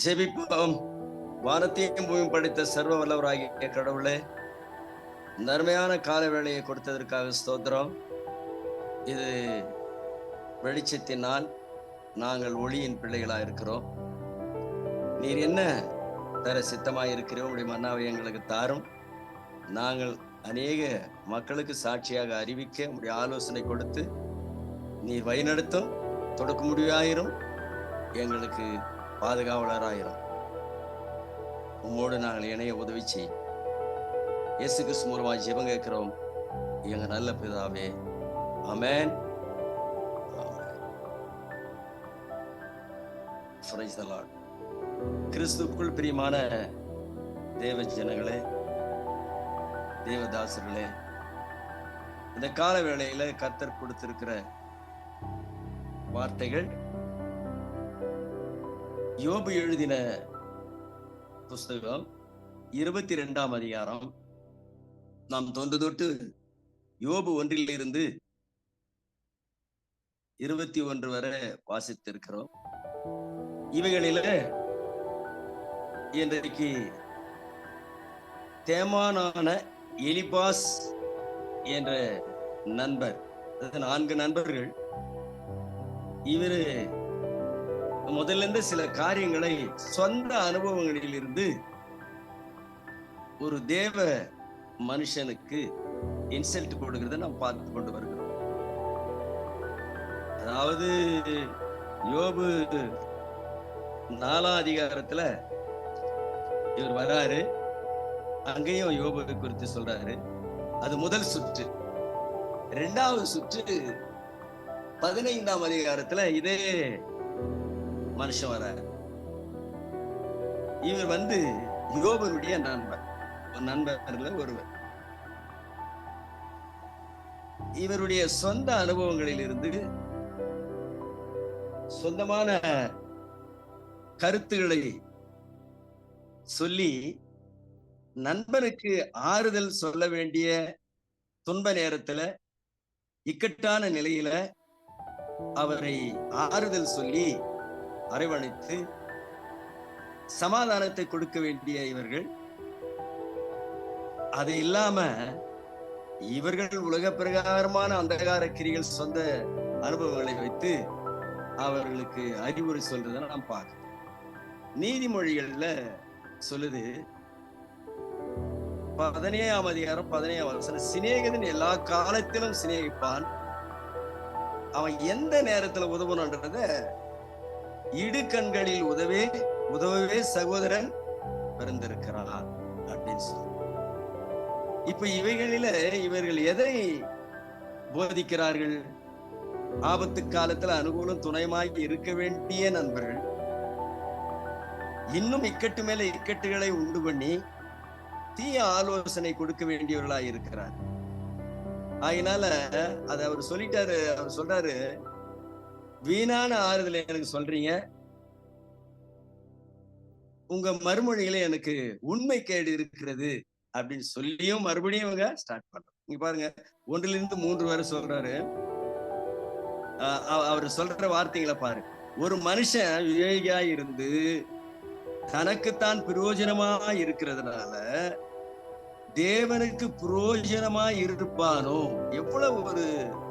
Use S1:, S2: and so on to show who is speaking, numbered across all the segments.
S1: ஜெபிப்போம். வானத்தையும் பூமியும் படைத்த சர்வ வல்லவராகிய கடவுளே, இந்த அருமையான கால வேளையை கொடுத்ததற்காக ஸ்தோத்திரம். இது வெளிச்சத்தின் நாள். நாங்கள் ஒளியின் பிள்ளைகளா இருக்கிறோம். நீர் என்ன தர சித்தமாய் இருக்கிறோம், உடைய மன்னாவை எங்களுக்கு தாரும். நாங்கள் அநேக மக்களுக்கு சாட்சியாக அறிவிக்க உடைய ஆலோசனை கொடுத்து நீர் வழிநடத்தும். தொடக்க முடிவாயிரும், எங்களுக்கு பாதுகாவலராயிரும். உம்மோடு நாங்கள் இணைய உதவி செய்யும். இயேசு கிறிஸ்து மூலமாக ஜெபம் கேட்கிறோம் எங்க நல்ல பிதாவே, ஆமென். Praise the Lord. கிறிஸ்துவுக்குள் பிரியமான தேவ ஜனங்களே, தேவதாசர்களே, இந்த கால வேளையில கர்த்தர் கொடுத்திருக்கிற வார்த்தைகள் யோபு எழுதின புஸ்தகம் 22ஆம் அதிகாரம். நாம் தொன்று தொட்டு யோபு 1 21 வரை வாசித்திருக்கிறோம். இவைகளில இன்றைக்கு தேமானான எலிபாஸ் என்ற நண்பர், 4 நண்பர்கள். இவரு முதல்ல இருந்து சில காரியங்களை சொந்த அனுபவங்களில் இருந்து ஒரு தேவ மனுஷனுக்கு இன்சல்ட் கொடுக்கிறத நாம் பார்த்து கொண்டு வருகிறோம். அதாவது யோபு 4ஆம் அதிகாரத்துல இவர் வராரு. அங்கேயும் யோபு குறித்து சொல்றாரு. அது முதல் சுற்று. 2வது சுற்று 15ஆம் அதிகாரத்துல இதே மனுஷன் வராரு. இவர் யோபனுடைய நண்பர்ல ஒருவர். இவருடைய சொந்த அனுபவங்களில் இருந்து சொந்தமான கருத்துக்களை சொல்லி நண்பனுக்கு ஆறுதல் சொல்ல வேண்டிய துன்ப நேரத்துல, இக்கட்டான நிலையில அவரை ஆறுதல் சொல்லி அரவணைத்து சமாதானத்தை கொடுக்க வேண்டிய இவர்கள், அது இல்லாம இவர்கள் உலக பிரகாரமான அந்தகார கிரிகள் சொந்த அனுபவங்களை வைத்து அவர்களுக்கு அறிவுரை சொல்றதை நாம் பார்க்கிறோம். நீதிமொழிகள்ல சொல்லுது, 17ஆம் அதிகாரம் 17ஆம் வசனம், சிநேகிதன் எல்லா காலத்திலும் சிநேகிப்பான், அவன் எந்த நேரத்துல உதவணுன்றத இடுக்கண்களில் உதவவே சகோதரன் பிறந்திருக்கிறான் அப்படின்னு சொல்லி. இப்ப இவைகளில இவர்கள் எதை போதிக்கிறார்கள்? ஆபத்து காலத்துல அனுகூலம் துணைமாய் இருக்க வேண்டிய நண்பர்கள் இன்னும் இக்கட்டு மேல இக்கட்டுகளை உண்டு பண்ணி தீய ஆலோசனை கொடுக்க வேண்டியவர்களா இருக்கிறார். அதனால அத அவர் சொல்லிட்டாரு. அவர் சொல்றாரு, வீணான ஆறுதலை எனக்கு சொல்றீங்க, உங்க மறுமொழிகளை எனக்கு உண்மை கேடு இருக்கிறது அப்படின்னு சொல்லியும் மறுபடியும் இவங்க ஸ்டார்ட் பண்றாங்க. நீங்க பாருங்க, 1-3 வரை சொல்றாரு. அவர் சொல்ற வார்த்தைகளை பாரு. ஒரு மனுஷன் விவேகியா இருந்து தனக்குத்தான் பிரயோஜனமா இருக்கிறதுனால தேவனுக்கு பிரயோஜனமா இருப்பானோ? எவ்வளவு ஒரு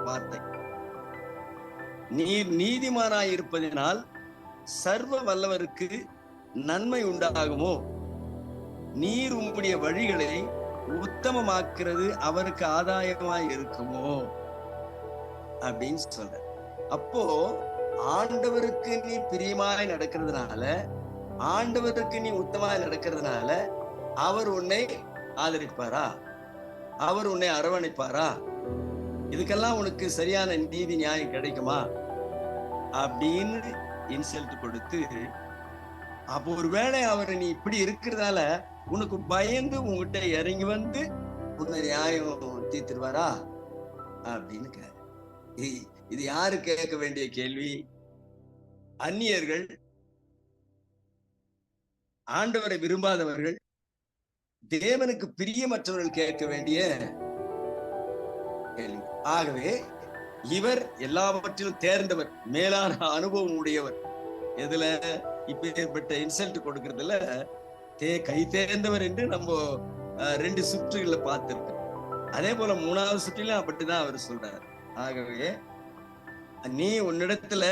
S1: வார்த்தை! நீர் நீதிமானாய் இருப்பதினால் சர்வ வல்லவருக்கு நன்மை உண்டாகுமோ? நீர் உம்முடைய வழிகளை உத்தமமாக்குறது அவருக்கு ஆதாயமாய் இருக்குமோ அப்படின்னு சொல்ற. அப்போ ஆண்டவருக்கு நீ பிரியமாய் நடக்கிறதுனால, ஆண்டவருக்கு நீ உத்தமாய் நடக்கிறதுனால அவர் உன்னை ஆதரிப்பாரா? அவர் உன்னை அரவணைப்பாரா? இதுக்கெல்லாம் உனக்கு சரியான நீதி நியாயம் கிடைக்குமா அப்படின்னு இன்சல்ட் கொடுத்து, அப்போ ஒருவேளை அவர் நீ இப்படி இருக்கிறதால உனக்கு பயந்து உங்ககிட்ட இறங்கி வந்து உன்னை நியாயம் தீர்த்துருவாரா அப்படின்னு இது யாரு கேட்க வேண்டிய கேள்வி? அந்நியர்கள், ஆண்டவரை விரும்பாதவர்கள், தேவனுக்கு பிரியமற்றவர்கள் கேட்க வேண்டிய கேள்வி. ஆகவே இவர் எல்லாவற்றிலும் தேர்ந்தவர், மேலான அனுபவம் உடையவர். எதுல? இப்பேற்பட்ட இன்சல்ட் கொடுக்கறதுல கை தேர்ந்தவர் என்று நம்ம 2 சுற்றுகளை பார்த்திருக்கோம். அதே போல 3வது சுற்றிலும் அப்படிதான் அவர் சொல்றாரு. ஆகவே நீ உன்னிடத்துல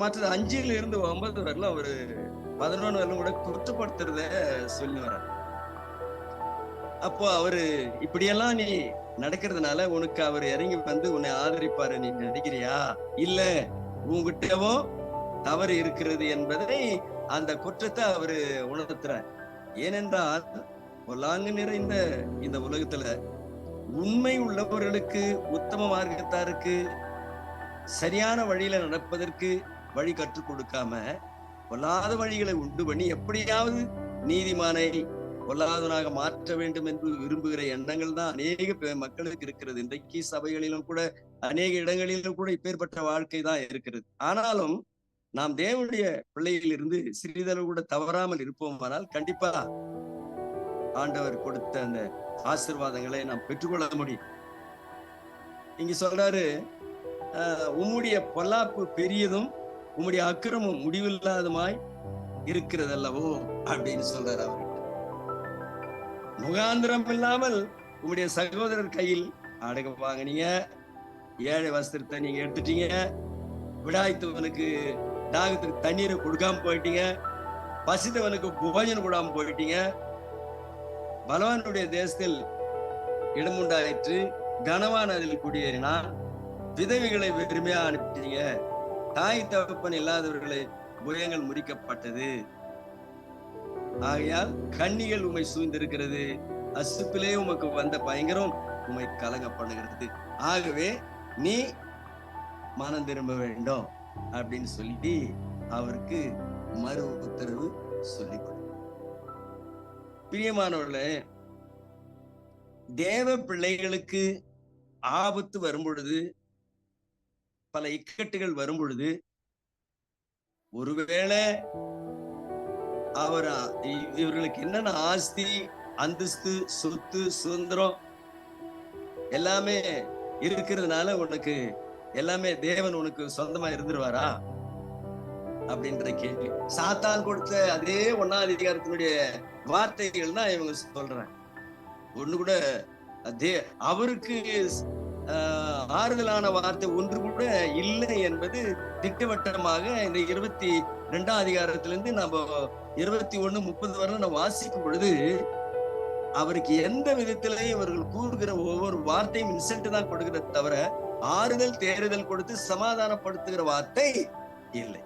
S1: மற்ற 5ல இருந்து 9 வரலாம் அவரு 11 வரலும் கூட குற்றப்படுத்துறத சொல்லி வர்றாரு. அப்போ அவரு இப்படியெல்லாம் நீ நடக்கிறதுனால உனக்கு அவர் இறங்கி வந்து உன்னை ஆதரிப்பாரு நீ நினைக்கிறியா? இல்ல, உங்ககிட்டவும் தவறு இருக்கிறது என்பதை அந்த குற்றத்தை அவரு உணர்த்துறார். ஏனென்றால் பொல்லாங்கு நிறைந்த இந்த உலகத்துல உண்மை உள்ளவர்களுக்கு, உத்தம மார்க்கத்தாருக்கு சரியான வழியில நடப்பதற்கு வழி கற்றுக் கொடுக்காம பொல்லாத வழிகளை உண்டு பண்ணி எப்படியாவது நீதிமானை பொல்லாதவனாக மாற்ற வேண்டும் என்று விரும்புகிற எண்ணங்கள் தான் அநேக மக்களுக்கு இருக்கிறது. இன்றைக்கு சபைகளிலும் கூட அநேக இடங்களிலும் கூட இப்பேற்பட்ட வாழ்க்கை தான் இருக்கிறது. ஆனாலும் நாம் தேவனுடைய பிள்ளையில் இருந்து சிறிதளவு கூட தவறாமல் இருப்போமானால் கண்டிப்பா ஆண்டவர் கொடுத்த அந்த ஆசீர்வாதங்களை நாம் பெற்றுக்கொள்ள முடியும். இங்க சொல்றாரு, உம்முடைய பொல்லாப்பு பெரியதும் உம்முடைய அக்கிரமும் முடிவில்லாதமாய் இருக்கிறதல்லவோ அப்படின்னு சொல்றாரு. அவர்கிட்ட முகாந்திரம் இல்லாமல் உம்முடைய சகோதரர் கையில் அடகு வாங்கினீங்க, ஏழை வஸ்திரத்தை நீங்க எடுத்துட்டீங்க, விடாய்த்தவனுக்கு தாகத்துக்கு தண்ணீரை கொடுக்காம போயிட்டீங்க, பசித்தவனுக்கு போஜனம் கொடாம போயிட்டீங்க, பலவானுடைய தேசத்தில் இடம் உண்டாயிற்று, கனவான் அதில் குடியேறினான், விதவிகளை வெறுமையா அனுப்பிட்டீங்க, தாய் தகப்பன் இல்லாதவர்களை புயங்கள் முறிக்கப்பட்டது, ஆகையால் கண்ணிகள் உமை சூழ்ந்திருக்கிறது, அசுப்பிலே உமக்கு வந்த பயங்கரம் உமை கலங்க பண்ணுகிறது, ஆகவே நீ மனம் திரும்ப வேண்டும் அப்படின்னு சொல்லி அவருக்கு மறு உத்தரவு சொல்லி கொடு. பிரியமானவர்களே, தேவ பிள்ளைகளுக்கு ஆபத்து வரும் பொழுது, பல இக்கட்டுகள் வரும் பொழுது, ஒருவேளை இவர்களுக்கு என்னென்ன ஆஸ்தி, அந்தஸ்து, சொத்து, சுதந்திரம் எல்லாமே இருக்கிறதுனால உனக்கு எல்லாமே தேவன் உனக்கு சொந்தமா இருந்துருவாரா அப்படின்ற கேள்வி. சாத்தான் கொடுத்த அதே 1ஆம் அதிகாரத்தினுடைய வார்த்தைகள் தான் இவங்க சொல்றாங்க. ஒண்ணு கூட அவருக்கு ஆறுதலான வார்த்தை ஒன்று கூட இல்லை என்பது திட்டவட்டமாக இந்த 22ஆம் அதிகாரத்திலிருந்து நம்ம 21-30 வரை நம்ம வாசிக்கும் பொழுது அவருக்கு எந்த விதத்திலையும் இவர்கள் கூறுகிற ஒவ்வொரு வார்த்தையும் இன்சல்ட் தான் கொடுக்கிறது தவிர ஆறுதல் தேறுதல் கொடுத்து சமாதானப்படுத்துகிற வார்த்தை இல்லை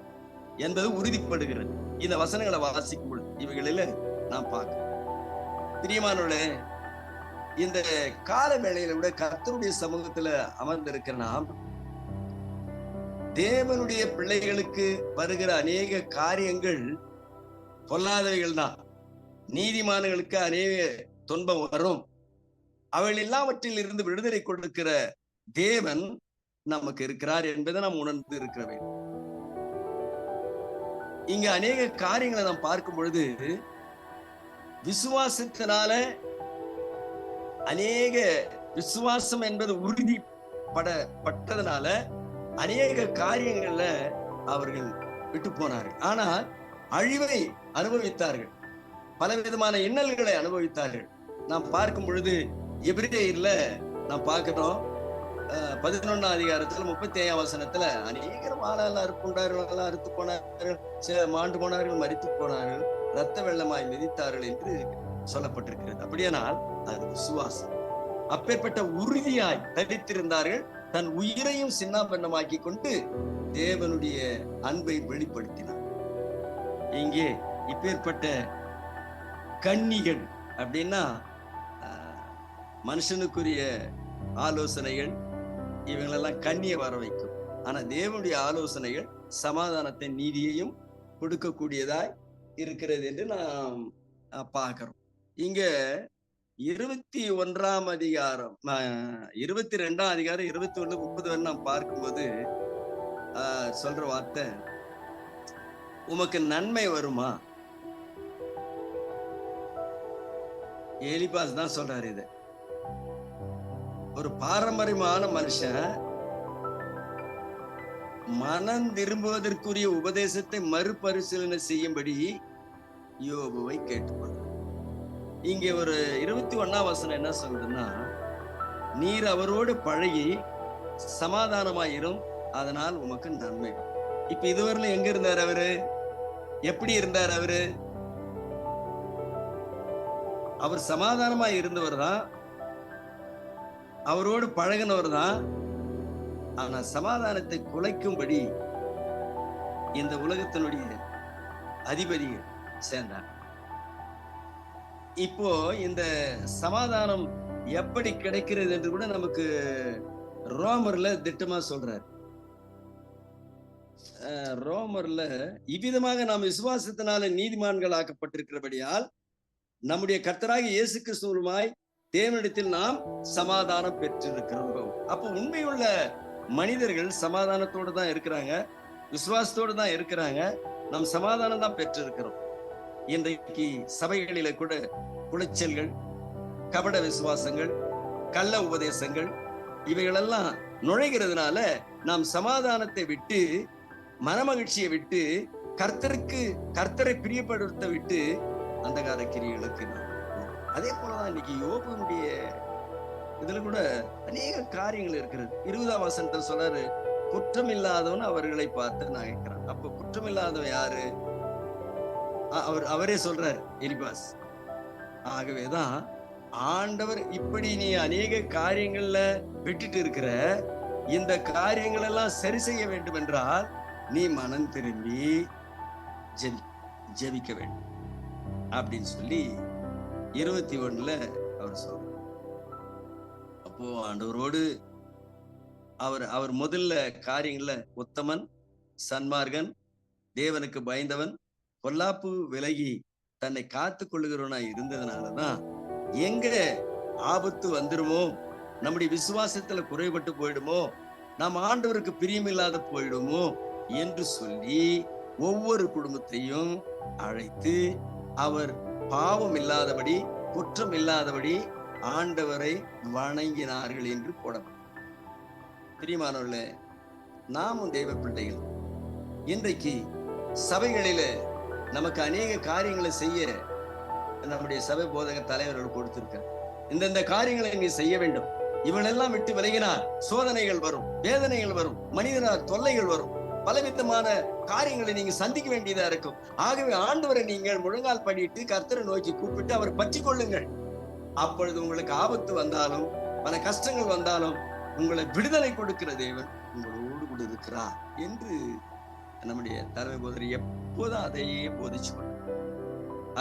S1: என்பது உறுதிப்படுகிறது இந்த வசனங்களை வாசிக்கும் பொழுது. இவைகளில நாம் பார்க்கிறோம். பிரியமானவர்களே, இந்த கால வேளையில விட கர்த்தருடைய சமூகத்துல அமர்ந்திருக்கிற நாம் தேவனுடைய பிள்ளைகளுக்கு வருகிற அநேக காரியங்கள் பொல்லாதவைகள் தான். நீதிமான்களுக்கு அநேக துன்பம் வரும். அவள் எல்லாவற்றில் இருந்து விடுதலை கொடுக்கிற தேவன் நமக்கு இருக்கிறார் என்பதை நாம் உணர்ந்து இருக்கிற வேண்டும். இங்க அநேக காரியங்களை நாம் பார்க்கும் பொழுது விசுவாசத்தினால அநேக விசுவாசம் என்பது உறுதிப்பட்டதனால அநேக காரியங்கள்ல அவர்கள் விட்டு போனார்கள். ஆனால் அழிவை அனுபவித்தார்கள், பல விதமான இன்னல்களை அனுபவித்தார்கள். நாம் பார்க்கும் பொழுது எபிரேயர்ல நாம் பார்க்கிறோம் 11ஆம் அதிகாரத்துல 35ஆம் வசனத்துல அநேகர் வாழெல்லாம் அறுப்புண்டார்கள், அறுத்து போனார்கள், மாண்டு போனார்கள், மரித்து போனார்கள், இரத்த வெள்ளமாய் மிதித்தார்கள் என்று சொல்லப்பட்டிருக்கிறது. அப்படியானால் அது விசுவாசம். அப்பேற்பட்ட உறுதியாய் தரித்திருந்தார்கள். தன் உயிரையும் சின்னாபன்னமாக்கி கொண்டு தேவனுடைய அன்பை வெளிப்படுத்தினார். இங்கே இப்பேற்பட்ட கன்னிகள் அப்படின்னா மனுஷனுக்குரிய ஆலோசனைகள் இவங்களெல்லாம் கண்ணியை வர வைக்கும். ஆனா தேவனுடைய ஆலோசனைகள் சமாதானத்தை நீதியையும் கொடுக்கக்கூடியதாய் இருக்கிறது என்று நாம் பார்க்கிறோம். இங்க 21ஆம் அதிகாரம் 22ஆம் அதிகாரம் 21-30 வரை நாம் பார்க்கும்போது சொல்ற வார்த்தை, உமக்கு நன்மை வருமா? எலிபாஸ் தான் சொல்றாரு. இது ஒரு பாரம்பரியமான மனுஷன் மனம் திரும்புவதற்குரிய உபதேசத்தை மறுபரிசீலனை செய்யும்படி யோபுவை கேட்டுக்கொண்டார். இங்கே ஒரு 21ஆம் வசனம் என்ன சொல்றதுன்னா, நீர் அவரோடு பழகி சமாதானமாயிரும், அதனால் உமக்கு நன்மை. இப்ப இதுவரையிலும் எங்க இருந்தார் அவரு? எப்படி இருந்தார் அவரு? அவர் சமாதானமா இருந்தவர் தான், அவரோடு பழகினவர் தான். ஆனா சமாதானத்தை குலைக்கும்படி இந்த உலகத்தினுடைய அதிபதிகள் சேர்ந்தார். இப்போ இந்த சமாதானம் எப்படி கிடைக்கிறது என்று கூட நமக்கு ரோமர்ல திட்டமா சொல்றார். ரோமர்ல இவ்விதமாக நாம் விசுவாசத்தினால நீதிமான்கள் ஆக்கப்பட்டிருக்கிறபடியால் நம்முடைய கர்த்தராகிய இயேசு கிறிஸ்துவுமாய் தேவனிடத்தில் நாம் சமாதானம் பெற்றிருக்கிறோம். அப்போ உண்மையுள்ள மனிதர்கள் சமாதானத்தோடு தான் இருக்கிறாங்க, விசுவாசத்தோடு தான் இருக்கிறாங்க. நாம் சமாதானம் தான் பெற்றிருக்கிறோம். இன்றைக்கு சபைகளில கூட குலைச்சல்கள், கபட விசுவாசங்கள், கள்ள உபதேசங்கள் இவைகளெல்லாம் நுழைகிறதுனால நாம் சமாதானத்தை விட்டு, மனமகிழ்ச்சியை விட்டு, கர்த்தரை பிரியப்படுத்த விட்டு அந்தகார கிரியைகளுக்கு. அதே போலதான் இன்னைக்கு யோபுடைய இதுல கூட அநேக காரியங்கள் இருக்கிறது. 20ஆம் வசனத்தில் சொல்றாரு, குற்றம் இல்லாதவன் அவர்களை பார்த்து நகைக்கிறான். அப்ப குற்றம் இல்லாதவன் யாரு? அவரே சொல்றாரு, எலிபாஸ். ஆகவேதான் ஆண்டவர் இப்படி நீ அநேக காரியங்கள்ல விட்டுட்டு இருக்கிற, இந்த காரியங்கள் எல்லாம் சரி செய்ய வேண்டும் என்றால் நீ மனம் திரும்பி ஜெபிக்க வேண்டும் அப்படின்னு சொல்லி 21ல அவர் சொல்றார். அப்போ ஆண்டவரோடு அவர் முதல்ல காரியங்கள்ல உத்தமன், சன்மார்கன், தேவனுக்கு பயந்தவன், பொல்லாப்பு விலகி தன்னை காத்து கொள்ளுகிறவனா இருந்ததுனாலதான் எங்க ஆபத்து வந்துருமோ, நம்முடைய விசுவாசத்துல குறைபட்டு போயிடுமோ, நாம் ஆண்டவருக்கு பிரியமில்லாத போயிடுமோ என்று சொல்லி ஒவ்வொரு குடும்பத்தையும் அழைத்து அவர் பாவம் இல்லாதபடி, குற்றம் இல்லாதபடி ஆண்டவரை வணங்கினார்கள் என்று போடப்படும். பிரியமானவர்களே, நாமும் தெய்வ பிள்ளைகள். இன்றைக்கு சபைகளில நமக்கு அநேக காரியங்களை செய்ய நம்முடைய சபை போதக தலைவர்கள் கொடுத்திருக்கார். இந்த காரியங்களை நீ செய்ய வேண்டும், இவளெல்லாம் விட்டு விலகினால் சோதனைகள் வரும், வேதனைகள் வரும், மனிதனால் தொல்லைகள் வரும், பலவிதமான காரியங்களை நீங்க சந்திக்க வேண்டியதா இருக்கும். ஆகவே ஆண்டவரை நீங்கள் முழங்கால் பண்ணிட்டு கர்த்தரை நோக்கி கூப்பிட்டு அவரை பற்றி கொள்ளுங்கள். அப்பொழுது உங்களுக்கு ஆபத்து வந்தாலும், பல கஷ்டங்கள் வந்தாலும் உங்களை விடுதலை கொடுக்கிற தேவன் உங்களோடு கூட இருக்கிறார் என்று நம்முடைய தலைமை போதர் எப்போதும் அதையே போதிச்சு கொண்டார்.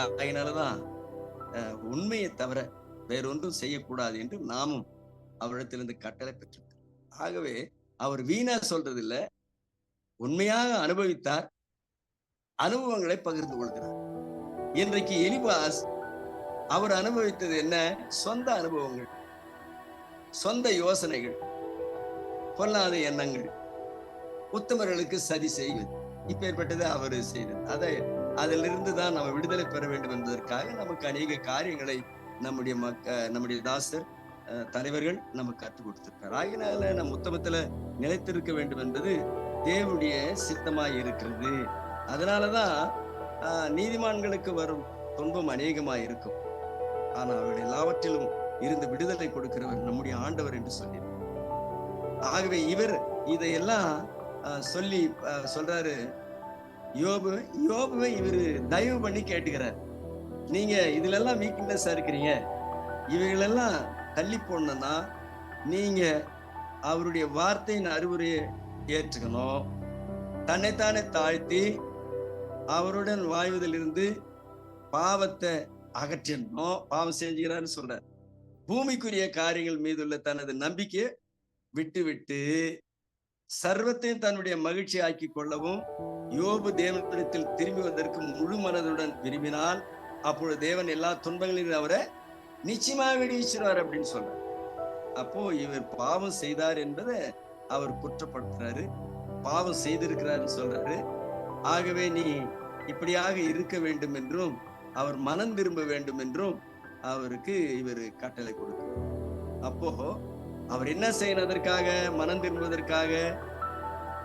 S1: அதனாலதான் உண்மையை தவிர வேறொன்றும் செய்யக்கூடாது என்று நாமும் அவரிடத்திலிருந்து கட்டளை பெற்றிருக்கிறோம். ஆகவே அவர் வீணா சொல்றது இல்லை, உண்மையாக அனுபவித்தார், அனுபவங்களை பகிர்ந்து கொள்கிறார். இன்றைக்கு எலிபாஸ் அவர் அனுபவித்தது என்ன? சொந்த அனுபவங்கள், சொந்த யோசனைகள், பொல்லாத எண்ணங்கள், உத்தமர்களுக்கு சதி செய்வது, இப்பேற்பட்டதை அவர் செய்தது. அதிலிருந்து தான் நம்ம விடுதலை பெற வேண்டும் என்பதற்காக நமக்கு அநேக காரியங்களை நம்முடைய தாசர் தலைவர்கள் நமக்கு கற்றுக் கொடுத்திருக்கார். ஆகினால நம் உத்தமத்துல நிலைத்திருக்க வேண்டும் என்பது தேவனுடைய சித்தமாய் இருக்கிறது. அதனாலதான் நீதிமான்களுக்கு வரும் துன்பம் அநேகமாய் இருக்கும், ஆனா அவர்கள் எல்லாவற்றிலும் இருந்து விடுதலை கொடுக்கிறவர் நம்முடைய ஆண்டவர் என்று சொல்லி. ஆகவே இவர் இதையெல்லாம் சொல்லி சொல்றாரு. யோபுவை இவரு தயவு பண்ணி கேட்டுக்கிறார். நீங்க இதுல எல்லாம் வீக்னஸா இருக்கிறீங்க, இவைகளெல்லாம் தள்ளி போடணும்னா நீங்க அவருடைய வார்த்தையின் அறிவுரையை ஏற்றுக்கணும், தன்னைத்தானே தாழ்த்தி அவருடன் வாழ்வதிலிருந்து பாவத்தை அகற்றணும். பாவம் செஞ்சுக்கிறான்னு சொல்றார். பூமிக்குரிய காரியங்கள் மீதுள்ள தனது நம்பிக்கையை விட்டு சர்வத்தையும் தன்னுடைய மகிழ்ச்சி ஆக்கி கொள்ளவும் யோபு தேவனிடத்தில் திரும்புவதற்கு முழு மனதுடன் விரும்பினால் அப்பொழுது தேவன் எல்லா துன்பங்களிலும் அவரை நிச்சயமாக விடுவிச்சிருவார் அப்படின்னு சொல்றார். அப்போ இவர் பாவம் செய்தார் என்பதை அவர் குற்றப்படுத்துறாரு, பாவம் செய்திருக்கிறாருன்னு சொல்றாரு. ஆகவே நீ இப்படியாக இருக்க வேண்டும் என்றும் அவர் மனம் திரும்ப வேண்டும் என்றும் அவருக்கு இவர் கட்டளை கொடுக்கிறார். அப்போ அவர் என்ன செய்யணும்? அதற்காக மனம் திரும்புவதற்காக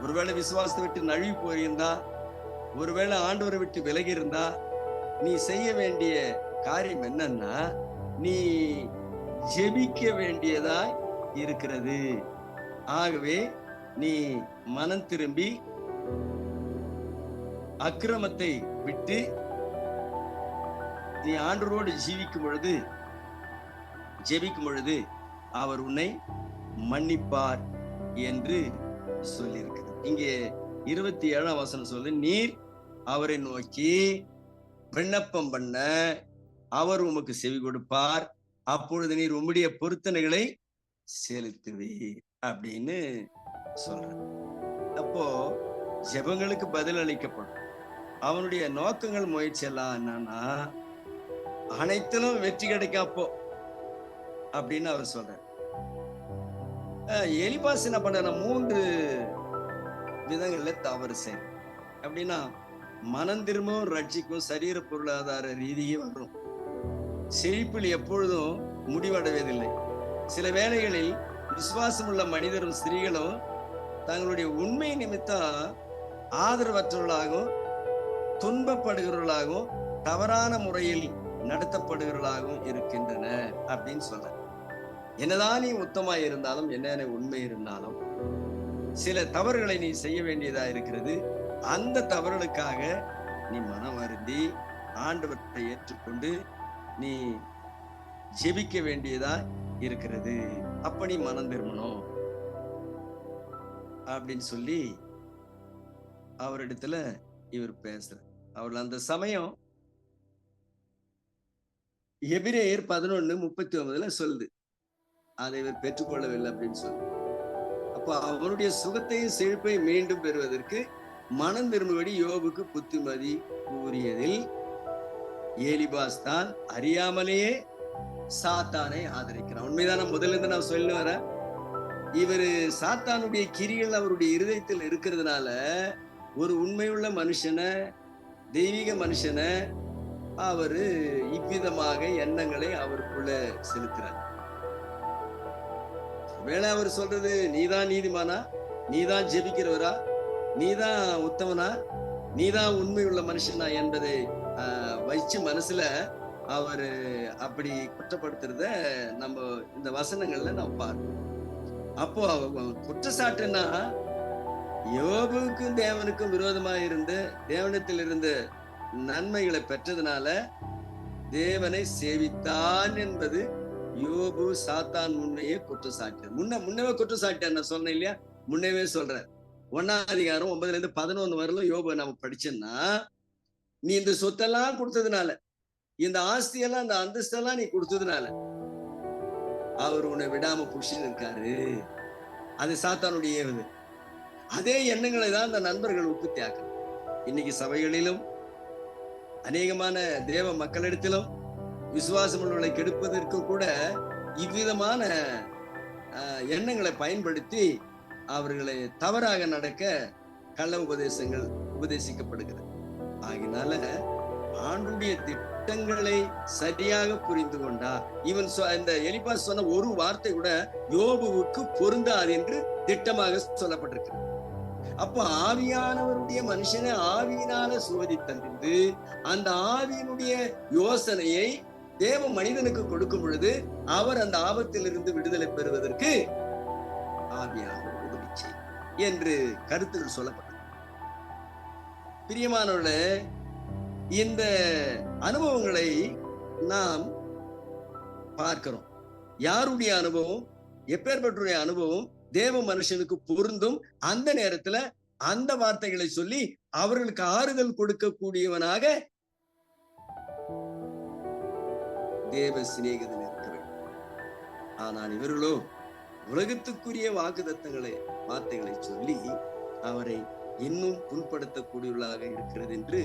S1: ஒருவேளை விசுவாசத்தை விட்டு நழுவி போயிருந்தா, ஒருவேளை ஆண்டவரை விட்டு விலகி இருந்தா, நீ செய்ய வேண்டிய காரியம் என்னன்னா, நீ ஜெபிக்க வேண்டியதாய் இருக்கிறது. ஆகவே நீ மனம் திரும்பி அக்கிரமத்தை விட்டு நீ ஆண்டவரோடு ஜெபிக்கும் பொழுது அவர் உன்னை மன்னிப்பார் என்று சொல்லியிருக்கிறது. இங்கே 27ஆம் வசனம் சொல்லு, நீர் அவரை நோக்கி விண்ணப்பம் பண்ண அவர் உமக்கு செவி கொடுப்பார், அப்பொழுது நீர் உம்முடைய பொருத்தனைகளை செலுத்துவீர் அப்படின்னு சொல்ற. அப்போ ஜெபங்களுக்கு பதில் அளிக்கப்படும். அவனுடைய நோக்கங்கள் முயற்சி எல்லாம் என்னன்னா, அனைத்திலும் வெற்றி கிடைக்காப்போ அப்படின்னு அவர் சொல்றார். எலிபாஸ் என்ன பண்ற, 3 விதங்கள்ல தவறு செய்யும். அப்படின்னா மனம் திரும்பவும் ரட்சிக்கும், சரீர பொருளாதார ரீதியும் வரும். செழிப்பில் எப்பொழுதும் முடிவடைவதில்லை. சில வேளைகளில் விசுவாசம் உள்ள மனிதரும் ஸ்திரீகளும் தங்களுடைய உண்மை நிமித்தம் ஆதரவற்றவர்களாகவும் துன்பப்படுகிறவர்களாகவும் தவறான முறையில் நடத்தப்படுகிறவர்களாகவும் இருக்கின்றன அப்படின்னு சொல்ற. என்னதான் நீ உத்தமாய் இருந்தாலும், என்ன உண்மை இருந்தாலும், சில தவறுகளை நீ செய்ய வேண்டியதா இருக்கிறது. அந்த தவறுகளுக்காக நீ மனம் வருந்தி ஆண்டவரை ஏற்றுக்கொண்டு நீ ஜெபிக்க வேண்டியதா இருக்கிறது. அப்ப நீ மனம் திரும்பணும் அப்படின்னு சொல்லி அவரிடத்துல இவர் பேசுற. அவர்கள் அந்த சமயம் எபிரேயர் 11:39 சொல்லுது, அதை இவர் பெற்றுக்கொள்ளவில்லை அப்படின்னு சொல்லு. அப்ப அவருடைய சுகத்தையும் செழிப்பையும் மீண்டும் பெறுவதற்கு மனம் திரும்பும்படி யோபுக்கு புத்திமதி கூறியதில் எலிபாஸ் தான் அறியாமலேயே சாத்தானை ஆதரிக்கிறான். உண்மைதான? முதல்ல இருந்து நான் சொல்லி வரேன், இவரு சாத்தானுடைய கிரிகள் அவருடைய இருதயத்தில் இருக்கிறதுனால ஒரு உண்மையுள்ள மனுஷனை, தெய்வீக மனுஷனை அவரு இவ்விதமாக எண்ணங்களை அவருக்குள்ள செலுத்துறார். வேளை அவர் சொல்றது, நீதான் நீதிமானா, நீதான் ஜெபிக்கிறவரா, நீதான் உத்தமனா, நீதான் உண்மை உள்ள மனுஷனா என்பதை வச்சு மனசுல அவரு அப்படி குற்றப்படுத்துறத நம்ம இந்த வசனங்கள்ல நம்ம பார்ப்போம். அப்போ குற்றச்சாட்டுன்னா, யோபுக்கும் தேவனுக்கும் விரோதமா இருந்து தேவனத்தில் இருந்த நன்மைகளை பெற்றதுனால தேவனை சேவித்தான் என்பது யோபு சாத்தான் முன்னையே குற்றச்சாட்டு. முன்னவே குற்றச்சாட்டு நான் சொன்னேன் இல்லையா? முன்னவே சொல்றேன். 1ஆம் அதிகாரம் 9-11 வரலும் யோபு நம்ம படிச்சோம்னா, நீ இந்த சொத்தெல்லாம் கொடுத்ததுனால, இந்த ஆஸ்தியெல்லாம், இந்த அந்தஸ்தெல்லாம் நீ கொடுத்ததுனால அவர் உன்னை விடாம புடிச்சுன்னு இருக்காரு. அது சாத்தானுடைய ஏவுது. அதே எண்ணங்களை தான் அந்த நண்பர்கள் உற்பத்தி ஆக்குறாங்க. இன்னைக்கு சபைகளிலும் அநேகமான தேவ மக்களிடத்திலும் விசுவாசம் உள்ளவர்களை கெடுப்பதற்கு கூட இவ்விதமான எண்ணங்களை பயன்படுத்தி அவர்களை தவறாக நடக்க கள்ள உபதேசங்கள் உபதேசிக்கப்படுகிறது. ஆகினால ஆண்டுடைய திட்டங்களை சரியாக புரிந்து கொண்டா, இவன் இந்த எலிபாஸ் சொன்ன ஒரு வார்த்தை கூட யோபுவுக்கு பொருந்தாது என்று திட்டமாக சொல்லப்பட்டிருக்கிறது. அப்போ ஆவியானவருடைய மனுஷனை ஆவியினால சோதித்தறிந்து அந்த ஆவியினுடைய யோசனையை தேவ மனிதனுக்கு கொடுக்கும் பொழுது அவர் அந்த ஆபத்திலிருந்து விடுதலை பெறுவதற்கு ஆவியானவர் உதவி செய்யும் என்று கருத்துகள் சொல்லப்பட்டது. பிரியமானவர்களே, இந்த அனுபவங்களை நாம் பார்க்கிறோம். யாருடைய அனுபவம், எப்பேற்பட்ட அனுபவம் தேவ மனுஷனுக்கு பொருந்தும், அந்த நேரத்துல அந்த வார்த்தைகளை சொல்லி அவர்களுக்கு ஆறுதல் கொடுக்கக்கூடியவனாக தேவ சிநேகிதன் இருக்க வேண்டும். ஆனால் இவர்களோ உலகத்துக்குரிய வாக்குத்தத்தங்களை வார்த்தைகளை சொல்லி அவரை இன்னும் புண்படுத்தக்கூடியவர்களாக இருக்கிறது என்று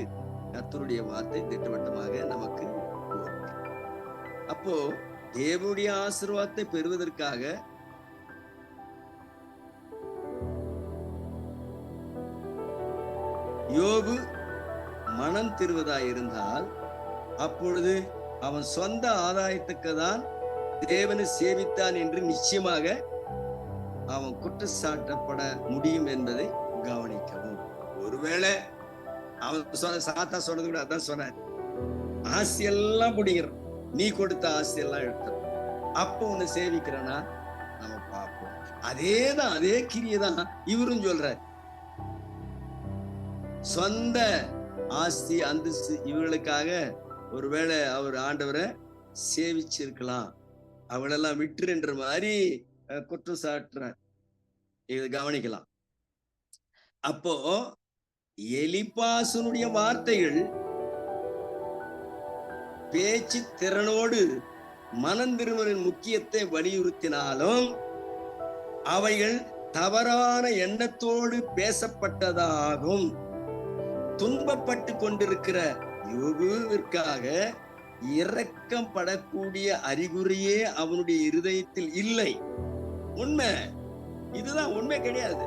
S1: கர்த்தருடைய வார்த்தை திட்டவட்டமாக நமக்கு. அப்போ தேவனுடைய ஆசீர்வாதத்தை பெறுவதற்காக யோபு மனம் திருவதாயிருந்தால் அப்பொழுது அவன் சொந்த ஆதாயத்துக்கு தான் தேவனை சேவித்தான் என்று நிச்சயமாக அவன் குற்றச்சாட்டப்பட முடியும் என்பதை கவனிக்கவும். ஒருவேளை அவன் சாத்தா சொன்னது கூட அதான் சொன்னார், ஆசையெல்லாம் பிடிக்கிறோம், நீ கொடுத்த ஆசையெல்லாம் எடுத்துறோம், அப்ப உன்னை சேவிக்கிறனா நம்ம பார்ப்போம். அதேதான், அதே கிரியைதான் இவரும் சொல்றார். சொந்த ஆஸ்தி அந்தஸ்து இவர்களுக்காக ஒருவேளை அவர் ஆண்டவரை சேவிச்சிருக்கலாம், அவளெல்லாம் விட்டுருன்ற மாதிரி குற்றம் சாட்டுறார். இது கவனிக்கலாம். அப்போ எலிப்பாசனுடைய வார்த்தைகள் பேச்சு திறனோடு மனந்திருமலின் முக்கியத்தை வலியுறுத்தினாலும் அவைகள் தவறான எண்ணத்தோடு பேசப்பட்டதாகும். துன்பப்பட்டு கொண்டிருக்கிற யோபுவிற்காக இரக்கம் படக்கூடிய அறிகுறியே அவனுடைய இருதயத்தில் இல்லை. உண்மை இதுதான், உண்மை கிடையாது.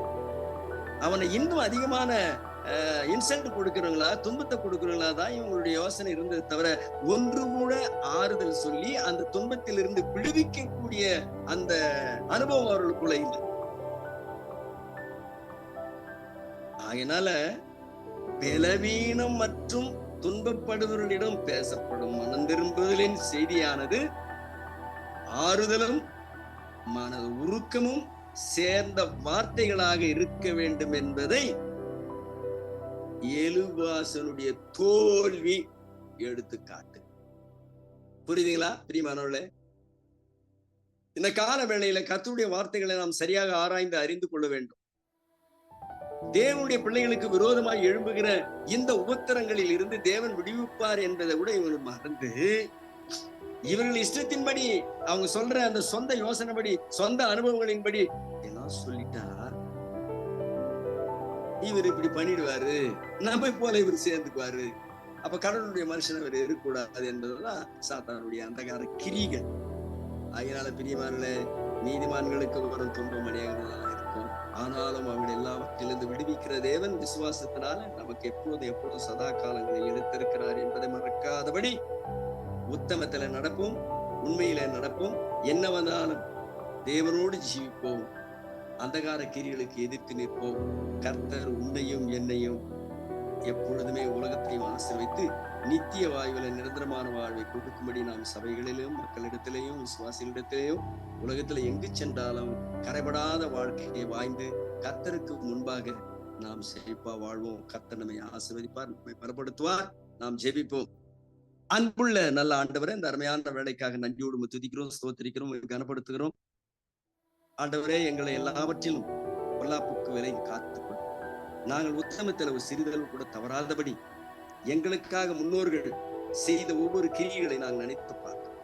S1: அவனை இன்னும் அதிகமான இன்சல்ட் கொடுக்கிறவங்களா, துன்பத்தை கொடுக்கிறவங்களா தான் இவங்களுடைய யோசனை இருந்தது தவிர ஒன்று கூட ஆறுதல் சொல்லி அந்த துன்பத்தில் இருந்து விடுவிக்கக்கூடிய அந்த அனுபவம் அவர்களுக்குள்ள இல்லை. அதனால பலவீனம் மற்றும் துன்பப்படுபவர்களிடம் பேசப்படும் மனம் திரும்புதலின் செய்தியானது ஆறுதலும் மன உருக்கமும் சேர்ந்த வார்த்தைகளாக இருக்க வேண்டும் என்பதை எலிப்பாசனுடைய தோல்வி எடுத்துக்காட்டு. புரியுதுங்களா பிரியமானவர்களே? இந்த கால வேளையில கர்த்தருடைய வார்த்தைகளை நாம் சரியாக ஆராய்ந்து அறிந்து கொள்ள வேண்டும். தேவனுடைய பிள்ளைகளுக்கு விரோதமாக எழும்புகிற இந்த உபத்திரங்களில் இருந்து தேவன் விடுவிப்பார் என்பதை விட இவங்க மறந்து இவர்கள் இஷ்டத்தின்படி அவங்க சொல்ற அந்த சொந்த யோசனைப்படி சொந்த அனுபவங்களின்படி எல்லாம் சொல்லிட்டா இவர் இப்படி பண்ணிடுவாரு, நம்ம போல இவர் சேர்ந்துக்குவாரு, அப்ப கடவுளுடைய மனுஷன் இவர் இருக்கக்கூடாது என்பதுதான் சாத்தானுடைய அந்தகார கிரிகள். அதனால பிரியமானே, நீதிமான்களுக்கு வரும் துன்பம் அடையாளம் இருக்கும், ஆனாலும் அவர்கள் எல்லாவற்றிலிருந்து விடுவிக்கிற தேவன் விசுவாசத்தினால நமக்கு எப்போதும் சதா காலங்களில் எடுத்திருக்கிறார் என்பதை மறக்காதபடி உத்தமத்துல நடப்போம், உண்மையில நடப்போம், என்ன வந்தாலும் தேவனோடு ஜீவிப்போம், அந்தகார கிரிகளுக்கு எதிர்த்து நிற்போம். கர்த்தர் உன்னையும் என்னையும் எப்பொழுதுமே உலகத்தையும் ஆசீர்வதித்து நித்திய வாயுவில நிரந்தரமான வாழ்வை கொடுக்கும்படி நாம் சபைகளிலும் மக்களிடத்திலேயும் விசுவாசிகளிடத்திலேயும் உலகத்துல எங்கு சென்றாலும் கரைபடாத வாழ்க்கையை வாழ்ந்து கர்த்தருக்கு முன்பாக நாம் செழிப்பா வாழ்வோம். கர்த்தர் நம்மை ஆசீர்வதிப்பார், நம்மை பலப்படுத்துவார். நாம் ஜெபிப்போம். அன்புள்ள நல்ல ஆண்டவரே, இந்த அருமையான வேலைக்காக நன்றியோடு துதிக்கிறோம், ஸ்தோத்திரிக்கிறோம், கனப்படுத்துகிறோம். ஆண்டவரே, எங்களை எல்லாவற்றிலும் பொல்லாப்புக்கு விலகி காத்துக்கொள். நாங்கள் உத்தமத்தில் ஒரு சிறிதளவு கூட தவறாதபடி எங்களுக்காக முன்னோர்கள் செய்த ஒவ்வொரு கிரிகளை நாங்கள் நினைத்து பார்த்தோம்.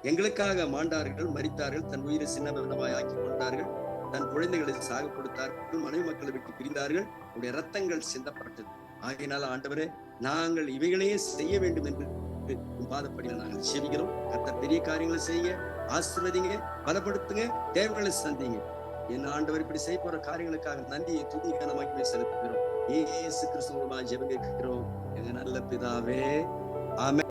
S1: எங்களுக்காக மாண்டார்கள், மரித்தார்கள், தன் உயிரை சின்னமாய் ஆக்கி கொண்டார்கள், தன் குழந்தைகளை சாக கொடுத்தார்கள், மனைவி மக்களை விட்டு பிரிந்தார்கள், உடைய ரத்தங்கள் சிந்தப்பட்டது. ஆகையினால ஆண்டவரே, நாங்கள் இவைகளையே செய்ய வேண்டும் என்று பாதப்படியில் நாங்கள் செவிக்கிறோம். கர்த்தர் பெரிய காரியங்களை செய்ய ஆசீர்வதிங்க, பலப்படுத்துங்க, தேவைகளை சந்திங்க. என் ஆண்டவர் இப்படி செய்ய போற காரியங்களுக்காக நன்றியை துதி கனமாக்கி செலுத்துகிறோம். இயேசு கிறிஸ்துவின் மூலமாக ஜெபம் கேட்கிறோம் எங்க நல்ல பிதாவே, ஆமென்.